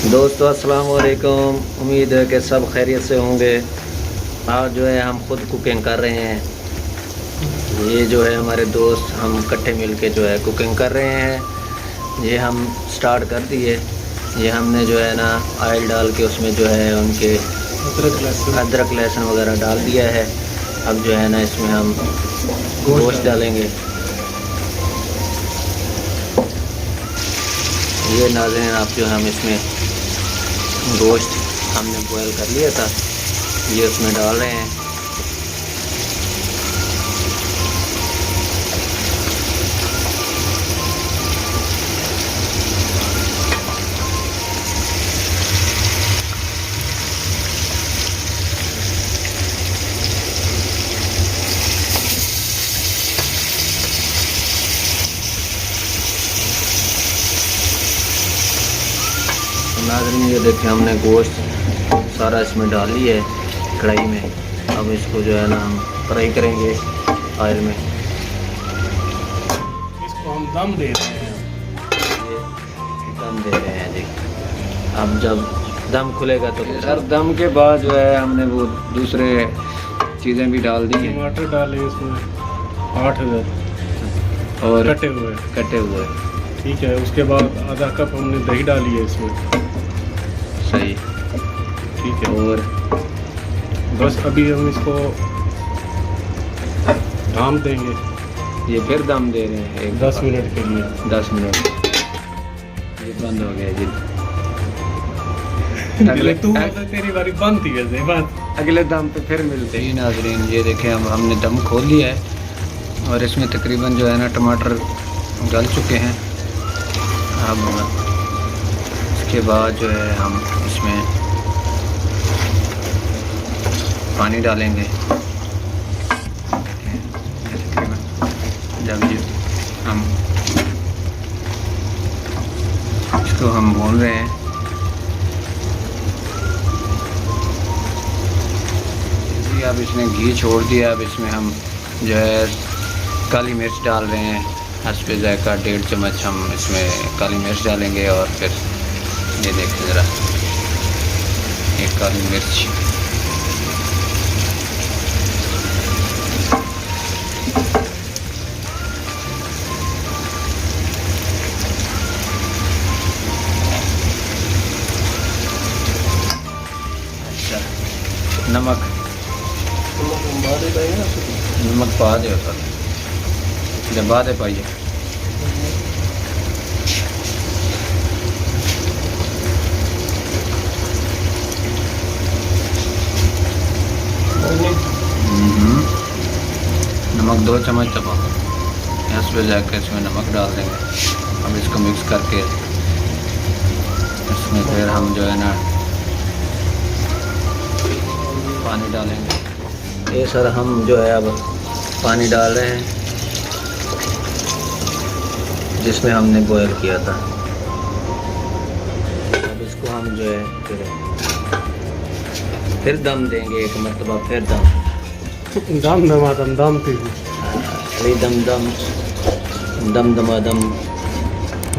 दोस्तों अस्सलाम वालेकुम। उम्मीद है कि सब खैरियत से होंगे। आज जो है हम खुद कुकिंग कर रहे हैं। ये जो है हमारे दोस्त, हम इकट्ठे मिल के जो है कुकिंग कर रहे हैं। ये हम स्टार्ट कर दिए। ये हमने जो है ना ऑयल डाल के उसमें जो है उनके अदरक लहसुन वगैरह डाल दिया है। अब जो है ना इसमें हम गोश्त डालेंगे। ये नाज़रीन आप जो हम इसमें गोश्त हमने बॉयल कर लिया था, ये उसमें डाल रहे हैं। नाज़रीन ये देखिए हमने गोश्त सारा इसमें डाल लिया है कढ़ाई में। अब इसको जो है ना हम फ्राई करेंगे ऑयल में। इसको हम दम दे रहे हैं। ये दम दे रहे हैं जी। अब जब दम खुलेगा तो सर दम के बाद जो है हमने वो दूसरे चीज़ें भी डाल दी हैं। टमाटर डाले इसमें 8 और कटे हुए। ठीक है, उसके बाद आधा कप हमने दही डाली है इसमें। सही। ठीक है, और बस अभी हम इसको ढाम देंगे। ये फिर दम दे रहे हैं 10 मिनट के लिए। 10 मिनट। ये बंद हो गया जी। तेरी बारी बंद थी वैसे बात। अगले दम पे फिर मिलते हैं। नाज़रीन ये देखें हमने दम खोल लिया है और इसमें तकरीबन जो है ना टमाटर गल चुके हैं। अब इसके बाद जो है हम इसमें पानी डालेंगे। जब ये हम इसको हम भून रहे हैं, अब इसने घी छोड़ दिया। अब इसमें हम जो है काली मिर्च डाल रहे हैं। हस्बे जायका 1.5 चम्मच हम इसमें काली मिर्च डालेंगे। और फिर ये देखिए ज़रा, एक काली मिर्च, अच्छा नमक पा दे जब बाद पाइए। नमक 2 चम्मच दबा इस पे जाकर इसमें नमक डाल देंगे। अब इसको मिक्स करके इसमें फिर हम जो है ना पानी डालेंगे। ये सर हम जो है अब पानी डाल रहे हैं जिसमें हमने बॉयल किया था। अब इसको हम जो है फिर दम देंगे एक मरतबा। फिर दम दम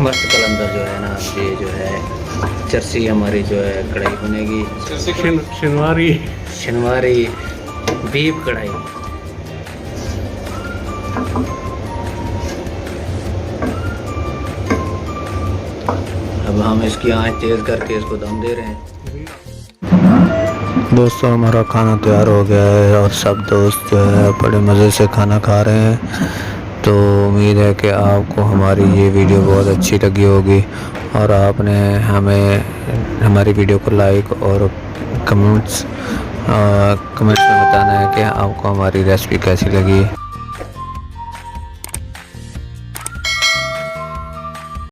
मस्त कलंदर जो है ना, ये जो है चरसी हमारी जो है कढ़ाई बनेगी। शनवारी बीफ कढ़ाई। अब हम इसकी आंच तेज़ करके इसको दम दे रहे हैं। दोस्तों हमारा खाना तैयार हो गया है और सब दोस्त जो है बड़े मज़े से खाना खा रहे हैं। तो उम्मीद है कि आपको हमारी ये वीडियो बहुत अच्छी लगी होगी और आपने हमें हमारी वीडियो को लाइक और कमेंट्स में बताना है कि आपको हमारी रेसिपी कैसी लगी।